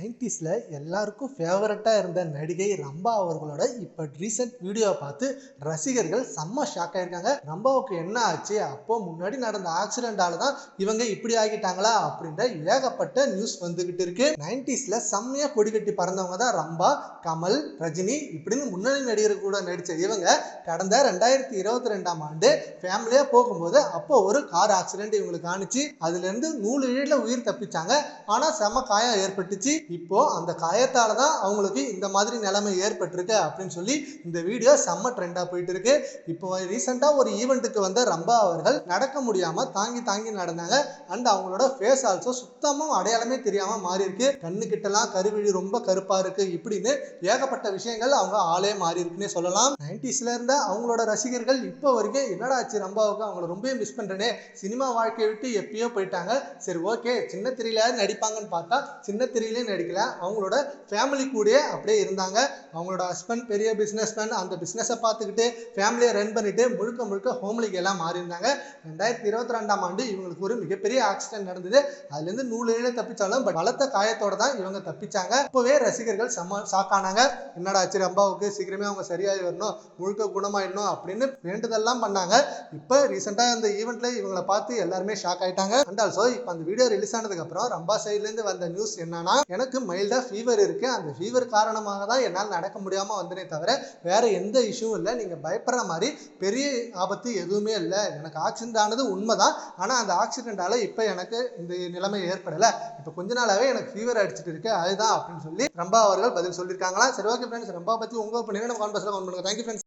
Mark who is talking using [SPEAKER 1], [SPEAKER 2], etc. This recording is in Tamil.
[SPEAKER 1] 90ஸ்ல எல்லாருக்கும் ஃபேவரட்டாக இருந்த நடிகை ரம்பா அவர்களோட இப்போ ரீசெண்ட் வீடியோவை பார்த்து ரசிகர்கள் செம்ம ஷாக் ஆயிருக்காங்க. ரம்பாவுக்கு என்ன ஆச்சு, அப்போ முன்னாடி நடந்த ஆக்சிடென்டால தான் இவங்க இப்படி ஆகிட்டாங்களா அப்படின்ற ஏகப்பட்ட நியூஸ் வந்துகிட்டு இருக்கு. 90ஸ்ல செம்மையா கொடி கட்டி பறந்தவங்க தான் ரம்பா, கமல், ரஜினி இப்படின்னு முன்னணி நடிகர் கூட நடிச்ச இவங்க கடந்த 2022ஆம் ஆண்டு ஃபேமிலியா போகும்போது அப்போ ஒரு கார் ஆக்சிடென்ட் இவங்களுக்கு ஆனிச்சு. அதுல இருந்து 100 இழல உயிர் தப்பிச்சாங்க. ஆனா செம காயம் ஏற்பட்டுச்சு. இப்போ அந்த காயத்தால தான் அவங்களுக்கு இந்த மாதிரி நிலைமை ஏற்பட்டிருக்கு அப்படின்னு சொல்லி இந்த வீடியோ செம்ம ட்ரெண்டா போயிட்டு இருக்கு. இப்போ ரீசெண்டா ஒரு ஈவெண்ட்டுக்கு வந்த ரம்பா அவர்கள் நடக்க முடியாம தாங்கி தாங்கி நடந்தாங்க. அண்ட் அவங்களோட ஃபேஸ் ஆல்சோ சுத்தமா அடையாளமே தெரியாம மாறி இருக்கு. கண்ணு கிட்டலாம் கருவிழி ரொம்ப கருப்பா இருக்கு. இப்படின்னு ஏகப்பட்ட விஷயங்கள் அவங்க ஆளே மாறி இருக்குன்னே சொல்லலாம். 90ஸ்ல இருந்த அவங்களோட ரசிகர்கள் இப்போ வரைக்கும் என்னடா ஆச்சு ரம்பாவுக்கு, அவங்கள ரொம்ப மிஸ் பண்றேனே, சினிமா வாழ்க்கையை விட்டு எப்பயோ போயிட்டாங்க, சரி ஓகே சின்ன திரையில நடிப்பாங்கன்னு பார்த்தா சின்ன திரையிலே நடிக்கல, அவங்களோட ஃபேமிலி கூட அப்படியே இருந்தாங்க. அவங்களோட ஹஸ்பண்ட் பெரிய பிஸ்னஸ் மேன், அந்த பிஸ்னஸை பார்த்துக்கிட்டு ஃபேமிலியை ரன் பண்ணிட்டு முழுக்க முழுக்க ஹோம்லிக்கு எல்லாம் மாறி இருந்தாங்க. 2022ஆம் ஆண்டு இவங்களுக்கு ஒரு மிகப்பெரிய ஆக்சிடென்ட் நடந்தது. அதுலேருந்து 100 இழல தப்பிச்சாலும் பலத்த காயத்தோட தான் இவங்க தப்பிச்சாங்க. இப்போவே ரசிகர்கள் செம்ம ஷாக் ஆனாங்க. என்னடா ஆச்சு ரம்பாவுக்கு, சீக்கிரமே அவங்க சரியாகி வரணும், முழுக்க குணமாயிடணும் அப்படின்னு வேண்டுதெல்லாம் பண்ணாங்க. இப்போ ரீசெண்டாக அந்த ஈவெண்ட்ல இவங்களை பார்த்து எல்லாருமே ஷாக் ஆயிட்டாங்க. அண்ட் ஆல்சோ இப்போ அந்த வீடியோ ரிலீஸ் ஆனதுக்கு அப்புறம் ரம்பா சைட்லேருந்து வந்த நியூஸ் என்னன்னா, எனக்கு மைல்டா ஃபீவர் இருக்கு, அந்த ஃபீவர் காரணமாக தான் என்னால் நடக்க முடியாம வந்தனே தவிர வேற எந்த இஷ்யூவும் இல்லை, நீங்க பயப்படுற மாதிரி பெரிய ஆபத்து எதுவுமே இல்லை, எனக்கு ஆக்சிடென்ட் ஆனது உண்மைதான், ஆனா அந்த ஆக்சிடென்டால இப்போ எனக்கு இந்த நிலைமை ஏற்படலை, இப்போ கொஞ்ச நாளாவே எனக்கு ஃபீவர் அடிச்சுட்டு இருக்கு அதுதான் அப்படின்னு சொல்லி ரம்பா அவர்கள் பதில் சொல்லியிருக்காங்களா. சரி ஓகே ஃப்ரெண்ட்ஸ், ரம்பா பத்தி உங்க ஒப்பீனியனை கமெண்ட் பாக்ஸ்ல கமெண்ட் பண்ணுங்க. Thank you friends.